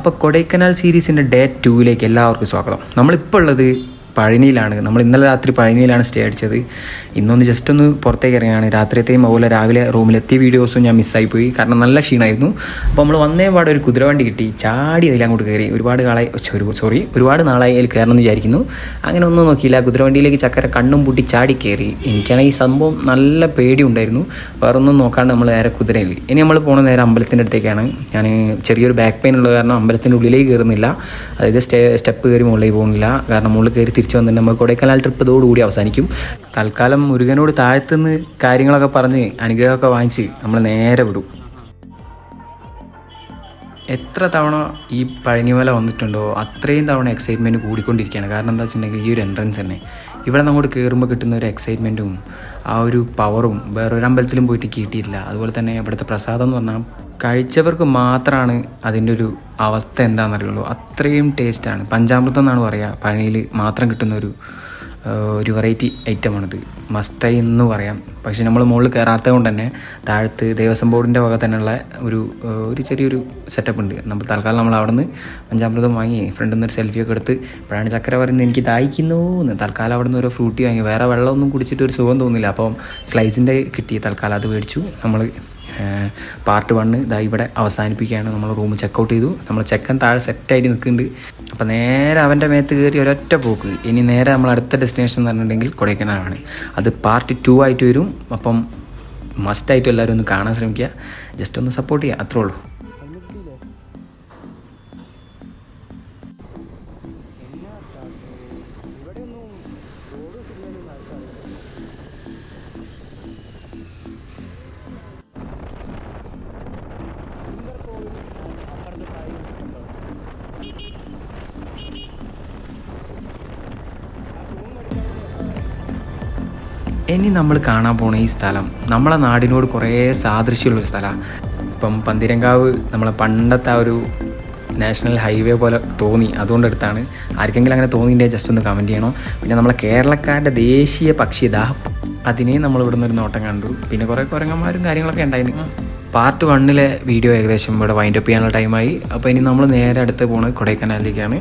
അപ്പോൾ കൊടൈക്കനാൽ സീരീസിൻ്റെ ഡേ 2 എല്ലാവർക്കും സ്വാഗതം. നമ്മളിപ്പോൾ ഉള്ളത് പഴനിയിലാണ്. നമ്മൾ ഇന്നലെ രാത്രി പഴനിയിലാണ് സ്റ്റേ അടിച്ചത്. ഇന്നൊന്ന് ജസ്റ്റ് ഒന്ന് പുറത്തേക്ക് ഇറങ്ങിയാണ്. രാത്രിയത്തെയും അതുപോലെ രാവിലെ റൂമിലെത്തിയ വീഡിയോസും ഞാൻ മിസ്സായിപ്പോയി, കാരണം നല്ല ക്ഷീണമായിരുന്നു. അപ്പോൾ നമ്മൾ വന്നേ പാടെ ഒരു കുതിരവണ്ടി കിട്ടി, ചാടി അതിലങ്ങോട്ട് കയറി. ഒരുപാട് നാളായി അതിൽ കയറണം എന്ന് വിചാരിക്കുന്നു. അങ്ങനെ ഒന്നും നോക്കിയില്ല, കുതിരവണ്ടിയിലേക്ക് ചക്കര കണ്ണും പൂട്ടി ചാടി കയറി. എനിക്കാണെങ്കിൽ ഈ സംഭവം നല്ല പേടി ഉണ്ടായിരുന്നു. വേറെ ഒന്നും നോക്കാണ്ട് നമ്മൾ നേരെ കുതിരയിൽ. ഇനി നമ്മൾ പോകുന്ന നേരെ അമ്പലത്തിൻ്റെ അടുത്തേക്കാണ്. ഞാൻ ചെറിയൊരു ബാക്ക് പെയിൻ ഉള്ളത് കാരണം അമ്പലത്തിൻ്റെ ഉള്ളിലേക്ക് കയറുന്നില്ല, അതായത് സ്റ്റെപ്പ് കയറി മുകളിലേക്ക് പോകുന്നില്ല. കാരണം മുകളിൽ കയറി തിരിച്ചു വന്നിട്ട് നമ്മൾ കൊടൈക്കനാൽ ട്രിപ്പ് ഇതോടുകൂടി അവസാനിക്കും. തൽക്കാലം മുരുകനോട് താഴത്തുനിന്ന് കാര്യങ്ങളൊക്കെ പറഞ്ഞ് അനുഗ്രഹമൊക്കെ വാങ്ങിച്ച് നമ്മൾ നേരെ വിടും. എത്ര തവണ ഈ പഴനിമല വന്നിട്ടുണ്ടോ അത്രയും തവണ എക്സൈറ്റ്മെൻറ്റ് കൂടിക്കൊണ്ടിരിക്കുകയാണ്. കാരണം എന്താ വെച്ചിട്ടുണ്ടെങ്കിൽ ഈ ഒരു എൻട്രൻസ് തന്നെ ഇവിടെ അങ്ങോട്ട് കയറുമ്പോൾ കിട്ടുന്ന ഒരു എക്സൈറ്റ്മെൻറ്റും ആ ഒരു പവറും വേറൊരു അമ്പലത്തിലും പോയിട്ട് കിട്ടിയിട്ടില്ല. അതുപോലെ തന്നെ ഇവിടുത്തെ പ്രസാദം എന്ന് പറഞ്ഞാൽ കഴിച്ചവർക്ക് മാത്രമാണ് അതിൻ്റെ ഒരു അവസ്ഥ എന്താണെന്നറിയുള്ളൂ. അത്രയും ടേസ്റ്റാണ്. പഞ്ചാമൃതം എന്നാണ് പറയുക. പഴനിയിൽ മാത്രം കിട്ടുന്ന ഒരു വെറൈറ്റി ഐറ്റമാണിത്. മസ്റ്റായി എന്ന് പറയാം. പക്ഷേ നമ്മൾ മുകളിൽ കയറാത്തത് കൊണ്ട് തന്നെ താഴത്ത് ദേവസ്വം ബോർഡിൻ്റെ വക തന്നെയുള്ള ഒരു ചെറിയൊരു സെറ്റപ്പ് ഉണ്ട്. തൽക്കാലം നമ്മൾ അവിടെ നിന്ന് പഞ്ചാമൃതം വാങ്ങി ഫ്രണ്ടിൽ നിന്ന് ഒരു സെൽഫിയൊക്കെ എടുത്ത് ഇപ്പോഴാണ് ചക്കര പറയുന്നത് എനിക്ക് ദാഹിക്കുന്നു എന്ന്. തൽക്കാലം അവിടെ നിന്ന് ഒരു ഫ്രൂട്ടി വാങ്ങി. വേറെ വെള്ളമൊന്നും കുടിച്ചിട്ട് ഒരു സുഖം തോന്നില്ല. അപ്പം സ്ലൈസിൻ്റെ കിട്ടി. തൽക്കാലം അത് മേടിച്ചു. നമ്മൾ പാർട്ട് 1 ഇതാ ഇവിടെ അവസാനിപ്പിക്കുകയാണ്. നമ്മൾ റൂം ചെക്കൗട്ട് ചെയ്തു. നമ്മൾ ചെക്കൻ താഴെ സെറ്റായിട്ട് നിൽക്കുന്നുണ്ട്. അപ്പോൾ നേരെ അവൻ്റെ മേത്ത് കയറി ഒരൊറ്റ പോക്ക്. ഇനി നേരെ നമ്മൾ അടുത്ത ഡെസ്റ്റിനേഷൻ എന്ന് പറഞ്ഞിട്ടുണ്ടെങ്കിൽ കൊടൈക്കനാലാണ്. അത് പാർട്ട് 2 ആയിട്ട് വരും. അപ്പം മസ്റ്റായിട്ടും എല്ലാവരും ഒന്ന് കാണാൻ ശ്രമിക്കുക. ജസ്റ്റ് ഒന്ന് സപ്പോർട്ട് ചെയ്യുക, അത്രേ ഉള്ളൂ. ഇനി നമ്മൾ കാണാൻ പോണ ഈ സ്ഥലം നമ്മളെ നാടിനോട് കുറേ സാദൃശ്യമുള്ളൊരു സ്ഥലമാണ്. ഇപ്പം പന്തിരങ്കാവ് നമ്മളെ പണ്ടത്തെ ആ ഒരു നാഷണൽ ഹൈവേ പോലെ തോന്നി, അതുകൊണ്ടെടുത്താണ്. ആർക്കെങ്കിലും അങ്ങനെ തോന്നിയിട്ടുണ്ടെങ്കിൽ ജസ്റ്റ് ഒന്ന് കമൻറ്റ് ചെയ്യണം. പിന്നെ നമ്മളെ കേരളക്കാരുടെ ദേശീയ പക്ഷി ഇതാ, അതിനെ നമ്മൾ ഇവിടെ നിന്നൊരു നോട്ടം കണ്ടു. പിന്നെ കുറേ കുരങ്ങന്മാരും കാര്യങ്ങളൊക്കെ ഉണ്ടായിരുന്നു. പാർട്ട് 1 വീഡിയോ ഏകദേശം ഇവിടെ വൈൻഡപ്പ് ചെയ്യാനുള്ള ടൈമായി. അപ്പോൾ ഇനി നമ്മൾ നേരെ അടുത്ത് പോകുന്നത് കൊടൈക്കനാലിലേക്കാണ്.